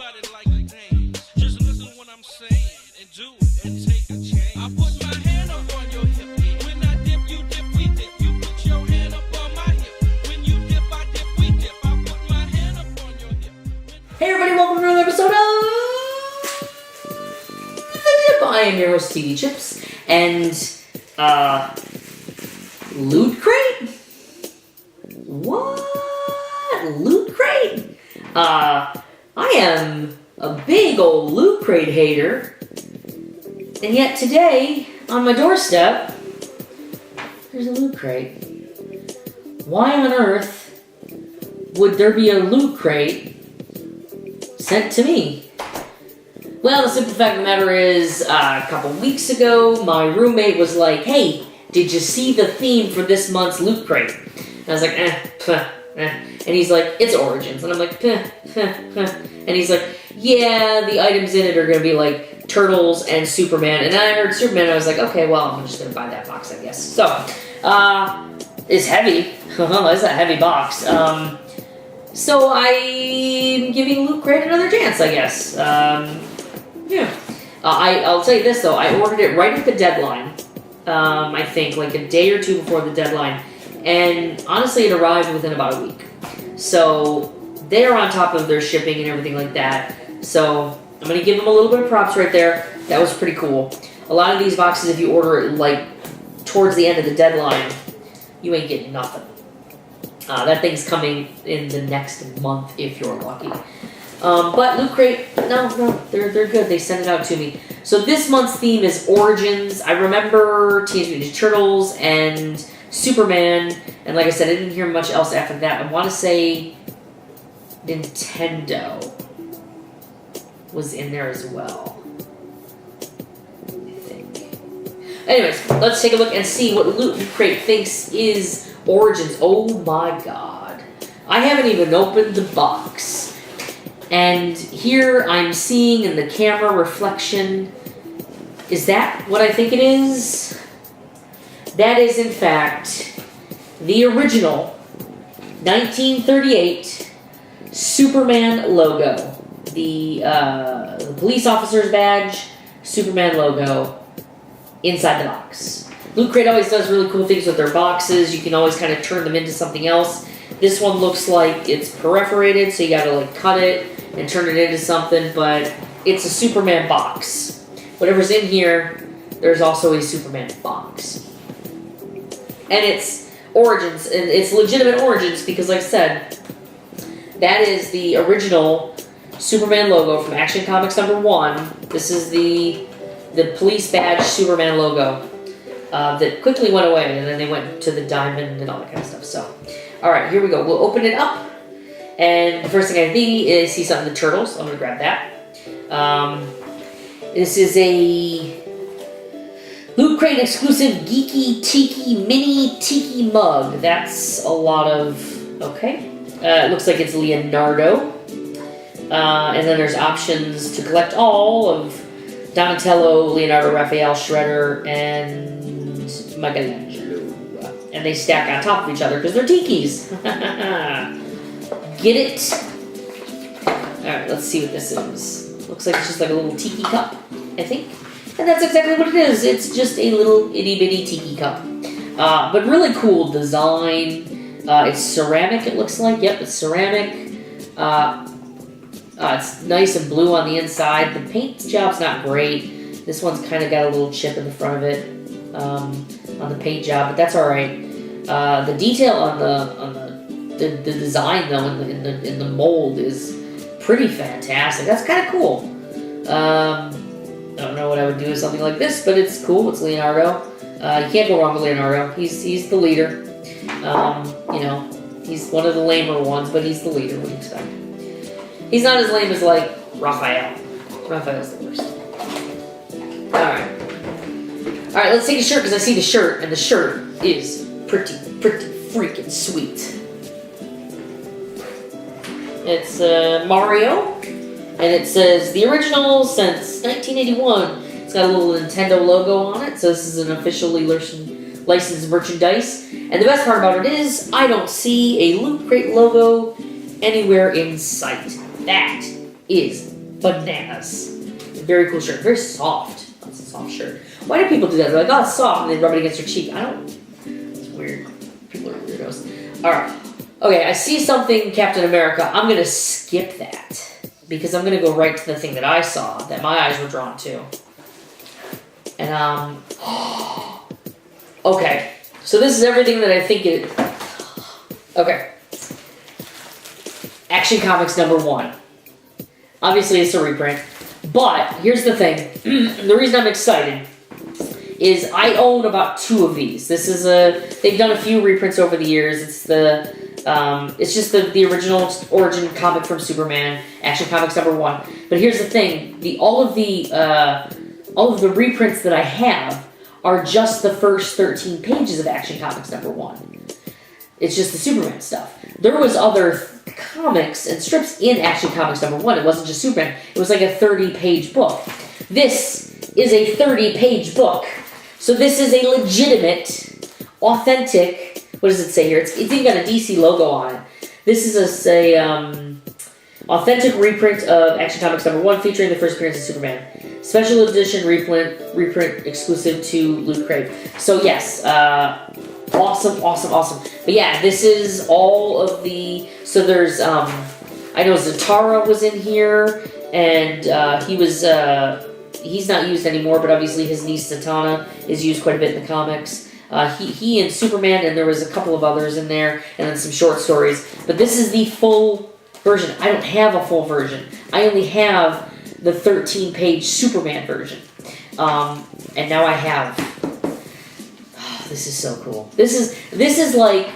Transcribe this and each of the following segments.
Everybody like to dance. Just listen to what I'm saying and do it and take a chance. I put my hand up on your hip. When I dip, you dip, we dip. You put your hand up on my hip. When you dip, I dip, we dip. I put my hand up on your hip. Hey everybody, welcome to another episode of The Dip. I am your host, TVChips, and Loot Crate? What? Loot Crate? I am a big old Loot Crate hater, and yet today, on my doorstep, there's a Loot Crate. Why on earth would there be a Loot Crate sent to me? Well, the simple fact of the matter is, a couple weeks ago, my roommate was like, hey, did you see the theme for this month's Loot Crate? And I was like, And he's like, it's Origins. And I'm like, And he's like, yeah, the items in it are going to be like Turtles and Superman. And I heard Superman, and I was like, okay, well, I'm just going to buy that box, I guess. So, it's heavy. It's a heavy box. So I'm giving Loot Crate another chance, I guess. Yeah. I'll tell you this, though. I ordered it right at the deadline. I think, like a day or two before the deadline. And honestly, it arrived within about a week. So they're on top of their shipping and everything like that. So I'm going to give them a little bit of props right there. That was pretty cool. A lot of these boxes, if you order it like towards the end of the deadline, you ain't getting nothing. That thing's coming in the next month if you're lucky. But Loot Crate, no, they're good. They sent it out to me. So this month's theme is Origins. I remember Teenage Mutant Ninja Turtles and Superman, and like I said, I didn't hear much else after that. I want to say Nintendo was in there as well, I think. Anyways, let's take a look and see what Loot Crate thinks is Origins. Oh my god. I haven't even opened the box. And here I'm seeing in the camera reflection, is that what I think it is? That is, in fact, the original 1938 Superman logo. The police officer's badge, Superman logo, inside the box. Loot Crate always does really cool things with their boxes. You can always kind of turn them into something else. This one looks like it's perforated, so you gotta like cut it and turn it into something, but it's a Superman box. Whatever's in here, there's also a Superman box. And it's Origins, and it's legitimate Origins because, like I said, that is the original Superman logo from Action Comics #1. This is the police badge Superman logo that quickly went away, and then they went to the diamond and all that kind of stuff. So, all right, here we go. We'll open it up, and the first thing I see something the Turtles. I'm gonna grab that. This is a Loot Crate exclusive Geeky Tiki Mini Tiki Mug. That's a lot of... Okay. It looks like it's Leonardo. And then there's options to collect all of Donatello, Leonardo, Raphael, Shredder, and Michelangelo. And they stack on top of each other because they're tikis. Get it? Alright, let's see what this is. Looks like it's just like a little tiki cup, I think. And that's exactly what it is. It's just a little itty-bitty tiki cup. But really cool design. It's ceramic, it looks like. Yep, it's ceramic. It's nice and blue on the inside. The paint job's not great. This one's kind of got a little chip in the front of it on the paint job, but that's all right. The detail on the design, though, in the mold is pretty fantastic. That's kind of cool. I don't know what I would do with something like this, but it's cool. It's Leonardo. You can't go wrong with Leonardo. He's the leader. You know, he's one of the lamer ones, but he's the leader. What do you expect? He's not as lame as, like, Raphael. Raphael's the worst. Alright. Alright, let's take a shirt, because I see the shirt, and the shirt is pretty freaking sweet. It's Mario, and it says, the original since 1981. It's got a little Nintendo logo on it, so this is an officially licensed merchandise. And the best part about it is, I don't see a Loot Crate logo anywhere in sight. That is bananas. Very cool shirt. Very soft. That's a soft shirt. Why do people do that? They're like, oh, it's soft, and they rub it against their cheek. I don't. It's weird. People are weirdos. Alright. Okay, I see something Captain America. I'm going to skip that. Because I'm going to go right to the thing that I saw, that my eyes were drawn to. And, okay. So this is everything that I think it... Okay. Action Comics #1. Obviously, it's a reprint. But, here's the thing. The reason I'm excited is I own about 2 of these. This is a... They've done a few reprints over the years. It's the... it's just the original origin comic from Superman, Action Comics #1. But here's the thing: all of the reprints that I have are just the first 13 pages of Action Comics #1. It's just the Superman stuff. There was other comics and strips in Action Comics #1. It wasn't just Superman. It was like a 30-page book. This is a 30-page book. So this is a legitimate, authentic. What does it say here? It's even got a DC logo on it. This is a authentic reprint of Action Comics #1 featuring the first appearance of Superman. Special edition reprint exclusive to Loot Crate. So yes, awesome. But yeah, this is all of the... So there's, I know Zatara was in here, and he was, he's not used anymore, but obviously his niece Zatanna is used quite a bit in the comics. He and Superman, and there was a couple of others in there, and then some short stories. But this is the full version. I don't have a full version. I only have the 13-page Superman version. And now I have... Oh, this is so cool. This is like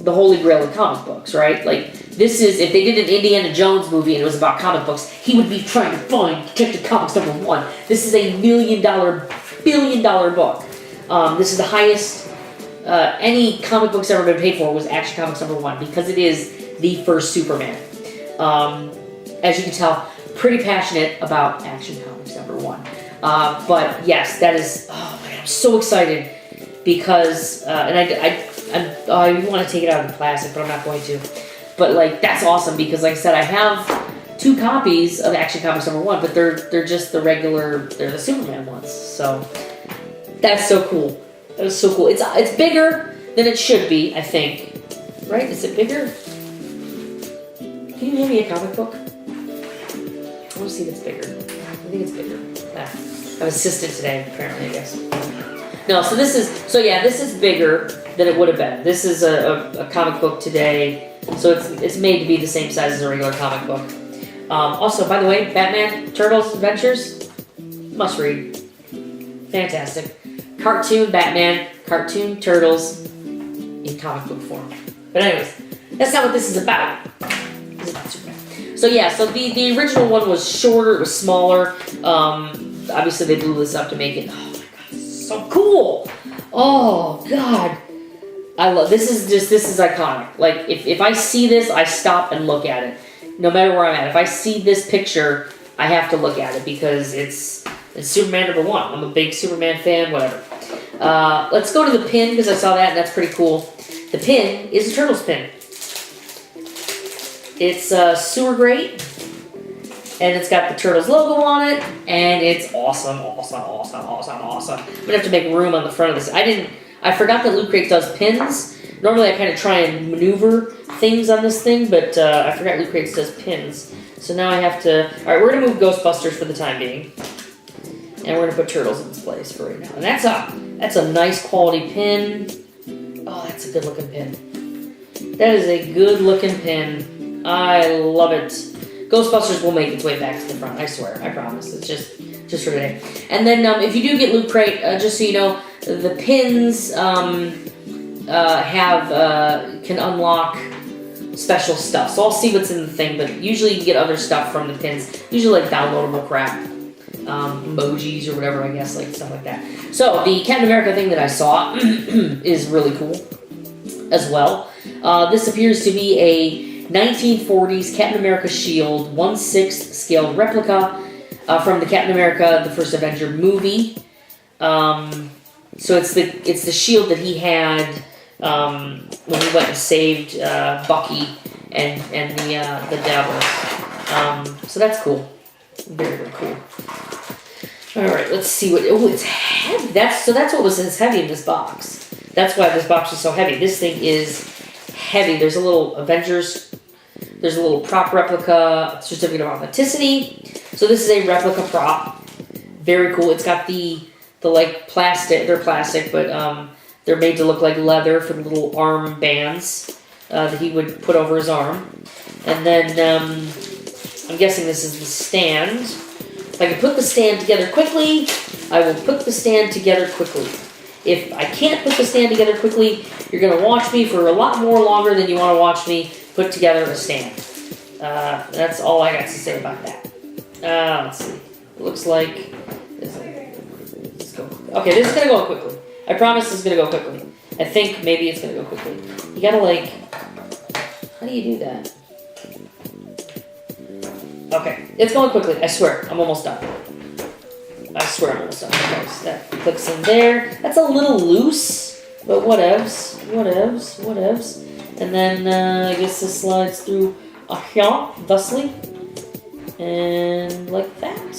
the holy grail of comic books, right? Like, this is... If they did an Indiana Jones movie and it was about comic books, he would be trying to find Detective Comics #1. This is a $1 million, billion-dollar book. This is the highest any comic book's ever been paid for was Action Comics #1 because it is the first Superman. As you can tell, pretty passionate about Action Comics #1. But yes, that is, oh my God, I'm so excited because, and I want to take it out of the plastic, but I'm not going to. But like, that's awesome because like I said, I have 2 copies of Action Comics #1, but they're just the regular, they're the Superman ones. So that's so cool. That is so cool. It's bigger than it should be, I think. Right? Is it bigger? Can you hand me a comic book? I want to see if it's bigger. I think it's bigger. I'm assistant today, apparently, I guess. No, so this is bigger than it would have been. This is a comic book today, so it's made to be the same size as a regular comic book. Also, by the way, Batman Turtles Adventures, must read. Fantastic. Cartoon Batman, cartoon Turtles in comic book form. But anyways, that's not what this is about. This is about Superman. So yeah, so the original one was shorter, it was smaller. Obviously they blew this up to make it, oh my God, this is so cool. Oh God. I love, this is iconic. Like, if I see this, I stop and look at it. No matter where I'm at. If I see this picture, I have to look at it because it's Superman #1. I'm a big Superman fan, whatever. Let's go to the pin because I saw that and that's pretty cool. The pin is a Turtles pin. It's sewer grate, and it's got the Turtles logo on it, and it's awesome. I'm gonna have to make room on the front of this. I forgot that Loot Crate does pins. Normally I kind of try and maneuver things on this thing, but I forgot Loot Crate does pins. So now I have to... Alright, we're gonna move Ghostbusters for the time being. And we're gonna put Turtles in its place for right now. And that's a nice quality pin. Oh, that's a good looking pin. That is a good looking pin. I love it. Ghostbusters will make its way back to the front, I swear. I promise. It's just for today. And then if you do get Loot Crate, just so you know, the pins can unlock special stuff. So I'll see what's in the thing, but usually you can get other stuff from the pins. Usually like downloadable crap. Emojis or whatever, I guess, like stuff like that. So the Captain America thing that I saw is really cool as well. This appears to be a 1940s Captain America shield, 1/6 scaled replica from the Captain America: The First Avenger movie. So it's the shield that he had when he went and saved Bucky and the Devils. So that's cool. Very, very cool. Alright, let's see what... Oh, it's heavy. That's what was heavy in this box. That's why this box is so heavy. This thing is heavy. There's a little Avengers... There's a little prop replica, certificate of authenticity. So this is a replica prop. Very cool. It's got the like plastic. They're plastic, but they're made to look like leather for the little arm bands that he would put over his arm. And then I'm guessing this is the stand. If I can put the stand together quickly, I will put the stand together quickly. If I can't put the stand together quickly, you're going to watch me for a lot more longer than you want to watch me put together a stand. That's all I got to say about that. Let's see. It looks like... Let's go. Okay, this is going to go quickly. I promise this is going to go quickly. I think maybe it's going to go quickly. You got to like... How do you do that? Okay, it's going quickly. I swear. I'm almost done. I swear I'm almost done. Okay, so that clicks in there. That's a little loose, but whatevs. Whatevs. Whatevs. And then I guess this slides through here, thusly. And like that.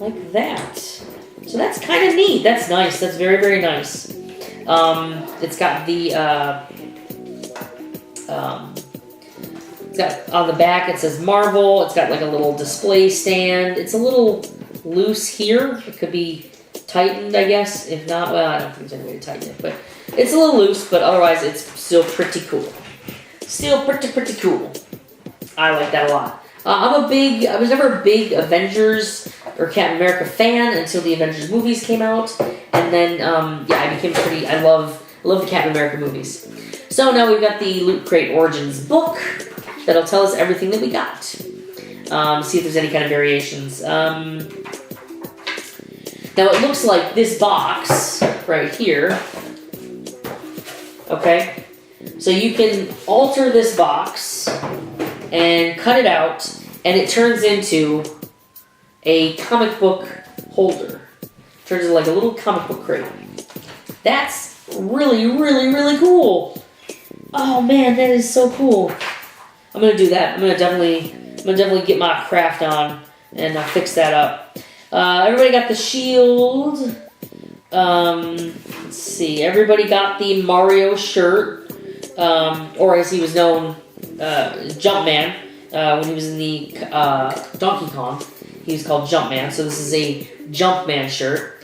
Like that. So that's kind of neat. That's nice. That's very, very nice. It's got the... it's got on the back it says Marvel. It's got like a little display stand. It's a little loose here. It could be tightened, I guess. If not, well, I don't think there's any way to tighten it, but it's a little loose, but otherwise it's still pretty cool. Still pretty cool. I like that a lot. I was never a big Avengers or Captain America fan until the Avengers movies came out, and then yeah, I became I love the Captain America movies. So now we've got the Loot Crate Origins book that'll tell us everything that we got. See if there's any kind of variations. Now it looks like this box right here. Okay, so you can alter this box and cut it out, and it turns into a comic book holder. Turns into like a little comic book crate. That's really, really, really cool. Oh man, that is so cool. I'm gonna do that. I'm gonna definitely get my craft on and fix that up. Everybody got the shield. Let's see. Everybody got the Mario shirt, or as he was known, Jumpman. When he was in the Donkey Kong, he was called Jumpman. So this is a Jumpman shirt.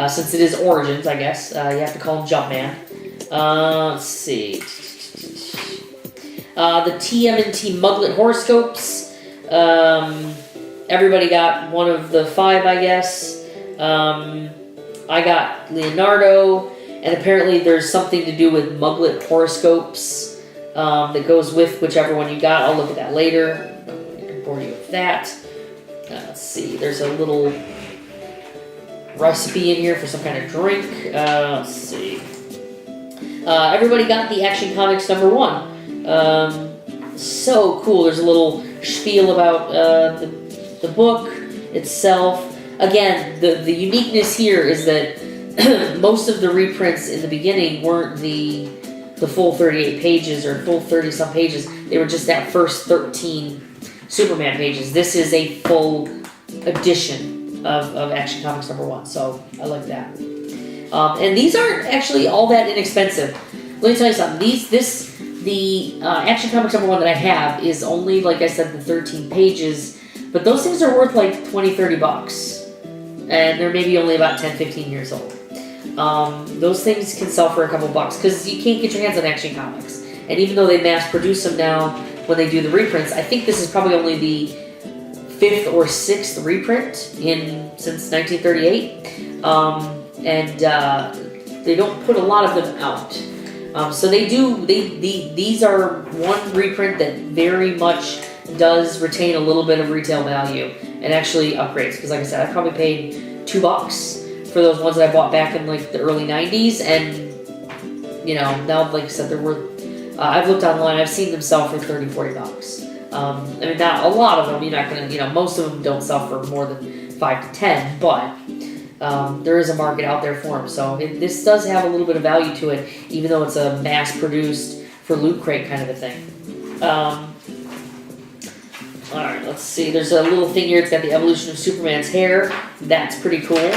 Since it is Origins, I guess you have to call him Jumpman. Let's see. The TMNT Muglet horoscopes. Everybody got one of the 5, I guess. I got Leonardo, and apparently there's something to do with Muglet horoscopes that goes with whichever one you got. I'll look at that later. I can bore you with that. Let's see. There's a little recipe in here for some kind of drink. Let's see. Everybody got the Action Comics #1. So cool. There's a little spiel about the book itself. Again, the uniqueness here is that most of the reprints in the beginning weren't the full 38 pages or full 30-some pages. They were just that first 13 Superman pages. This is a full edition of Action Comics #1, so I like that. And these aren't actually all that inexpensive. Let me tell you something. The Action Comics #1 that I have is only, like I said, the 13 pages, but those things are worth like $20-30. And they're maybe only about 10-15 years old. Those things can sell for a couple bucks because you can't get your hands on Action Comics. And even though they mass produce them now when they do the reprints, I think this is probably only the 5th or 6th reprint since 1938. They don't put a lot of them out. So these are one reprint that very much does retain a little bit of retail value and actually upgrades. Because like I said, I probably paid $2 for those ones that I bought back in like the early 90s, and you know, now like I said, they're worth, I've looked online, I've seen them sell for $30-40. I mean, not a lot of them, you're not gonna, you know, most of them don't sell for more than 5 to 10, but there is a market out there for them. So this does have a little bit of value to it, even though it's a mass-produced for Loot Crate kind of a thing. Alright, let's see. There's a little thing here. It's got the evolution of Superman's hair. That's pretty cool.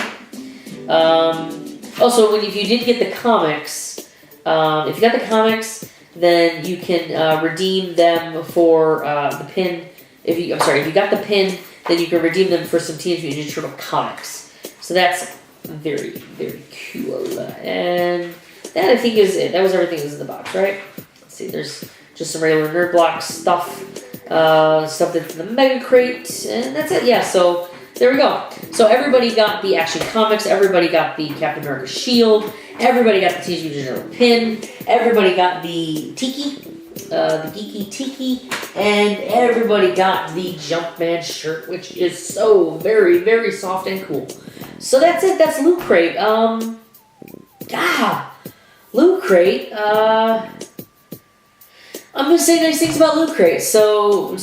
Also, if you did get the comics, if you got the comics, then you can redeem them for the pin. If you got the pin, then you can redeem them for some Teenage Mutant Ninja Turtle comics. So that's very, very cool. And that I think is it. That was everything that was in the box, right? Let's see. There's just some regular Nerd Block stuff. Stuff that's in the Mega Crate, and that's it. Yeah, so there we go. So everybody got the Action Comics, everybody got the Captain America shield, everybody got the Teenage Mutant Ninja Turtle pin, everybody got the Tiki, the Geeky Tiki, and everybody got the Jumpman shirt, which is so very, very soft and cool. So that's it. That's Loot Crate. Loot Crate. I'm gonna say nice things about Loot Crate, so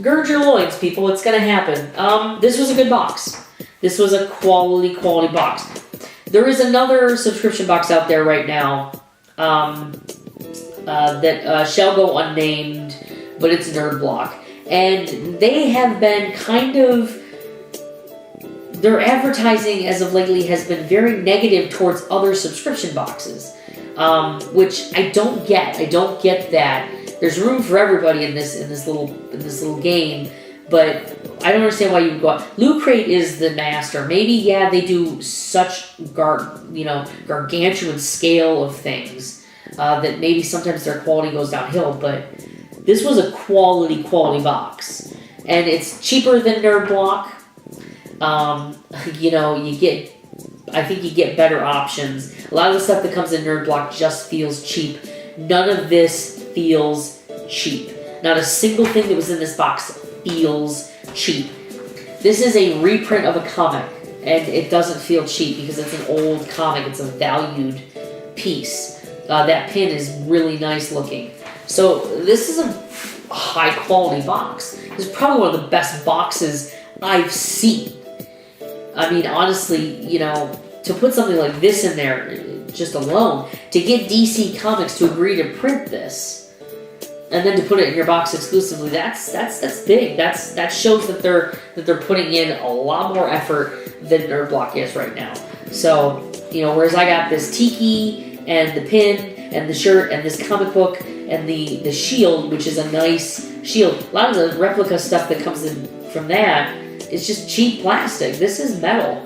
gird your loins, people. It's gonna happen. This was a good box. This was a quality box. There is another subscription box out there right now that shall go unnamed, but it's Nerd Block, and they have been kind of. Their advertising as of lately has been very negative towards other subscription boxes. Which I don't get. I don't get that. There's room for everybody in this little game, but I don't understand why you would go out. Loot Crate is the master. Maybe they do such gargantuan scale of things that maybe sometimes their quality goes downhill. But this was a quality box, and it's cheaper than Nerd Block. I think you get better options. A lot of the stuff that comes in Nerd Block just feels cheap. None of this feels cheap. Not a single thing that was in this box feels cheap. This is a reprint of a comic, and it doesn't feel cheap because it's an old comic. It's a valued piece. That pin is really nice looking. So this is a high quality box. This is probably one of the best boxes I've seen. I mean, honestly, to put something like this in there, just alone, to get DC Comics to agree to print this, and then to put it in your box exclusively, that's big. That shows that they're putting in a lot more effort than Nerd Block is right now. So, whereas I got this Tiki and the pin and the shirt and this comic book and the shield, which is a nice shield. A lot of the replica stuff that comes in from that. It's just cheap plastic. This is metal.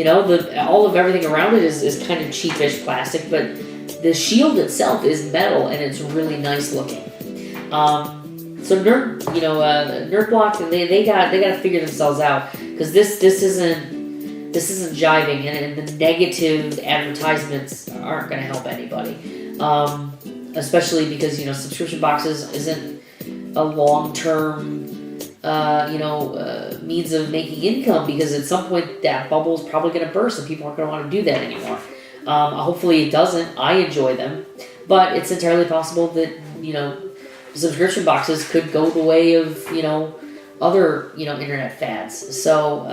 All of everything around it is kind of cheapish plastic, but the shield itself is metal and it's really nice looking. So Nerd Block, they got to figure themselves out because this isn't jiving, and the negative advertisements aren't going to help anybody. Especially because subscription boxes isn't a long-term. Means of making income, because at some point that bubble is probably going to burst and people aren't going to want to do that anymore. Hopefully it doesn't. I enjoy them, but it's entirely possible that subscription boxes could go the way of other internet fads. So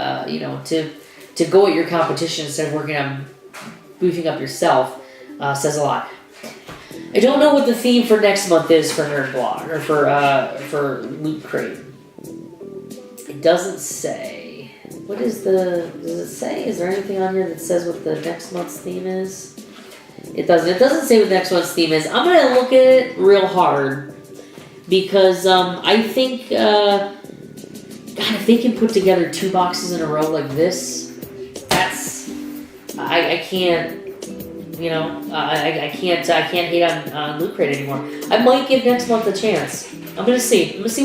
to go at your competition instead of working on beefing up yourself says a lot. I don't know what the theme for next month is for Nerd Block or for Loot Crate. It doesn't say. Does it say? Is there anything on here that says what the next month's theme is? It doesn't. It doesn't say what next month's theme is. I'm going to look at it real hard because I think, God, if they can put together 2 boxes in a row like this, I can't. I can't hate on Loot Crate anymore. I might give next month a chance. I'm gonna see. I'm gonna see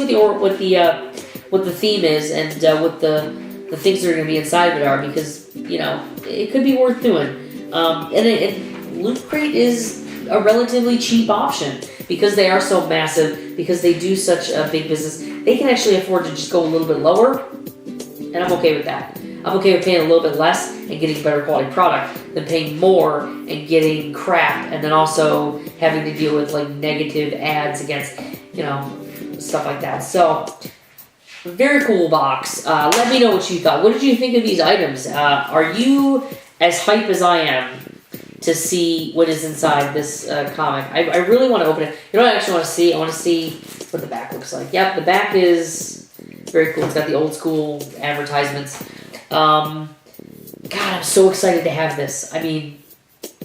what the theme is and what the things that are gonna be inside of it are, because it could be worth doing. And Loot Crate is a relatively cheap option because they are so massive. Because they do such a big business, they can actually afford to just go a little bit lower, and I'm okay with that. I'm okay with paying a little bit less and getting better quality product than paying more and getting crap and then also having to deal with negative ads against, stuff like that. So, very cool box. Let me know what you thought. What did you think of these items? Are you as hype as I am to see what is inside this comic? I really want to open it. You know what I actually want to see? I want to see what the back looks like. Yep, the back is Very cool. It's got the old school advertisements. God, I'm so excited to have this. I mean,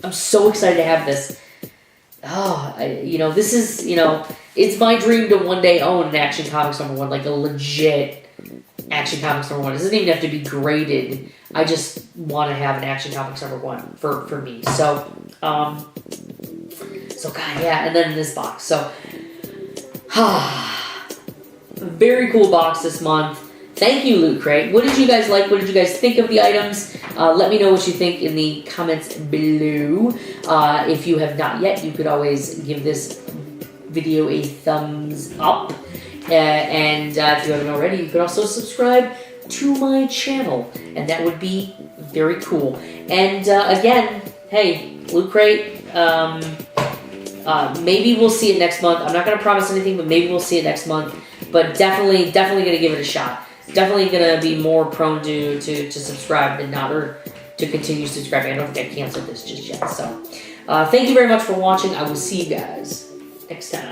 I'm so excited to have this. Oh, this is, it's my dream to one day own an Action Comics #1, like a legit Action Comics #1. It doesn't even have to be graded. I just want to have an Action Comics #1 for me. So God, yeah, and then this box. So, very cool box this month. Thank you, Loot Crate. What did you guys like? What did you guys think of the items? Let me know what you think in the comments below. If you have not yet, you could always give this video a thumbs up. And if you haven't already, you could also subscribe to my channel. And that would be very cool. And again, hey, Loot Crate, maybe we'll see it next month. I'm not going to promise anything, but maybe we'll see it next month. But definitely going to give it a shot. Definitely going to be more prone to subscribe than not, or to continue subscribing. I don't think I canceled this just yet. So, thank you very much for watching. I will see you guys next time.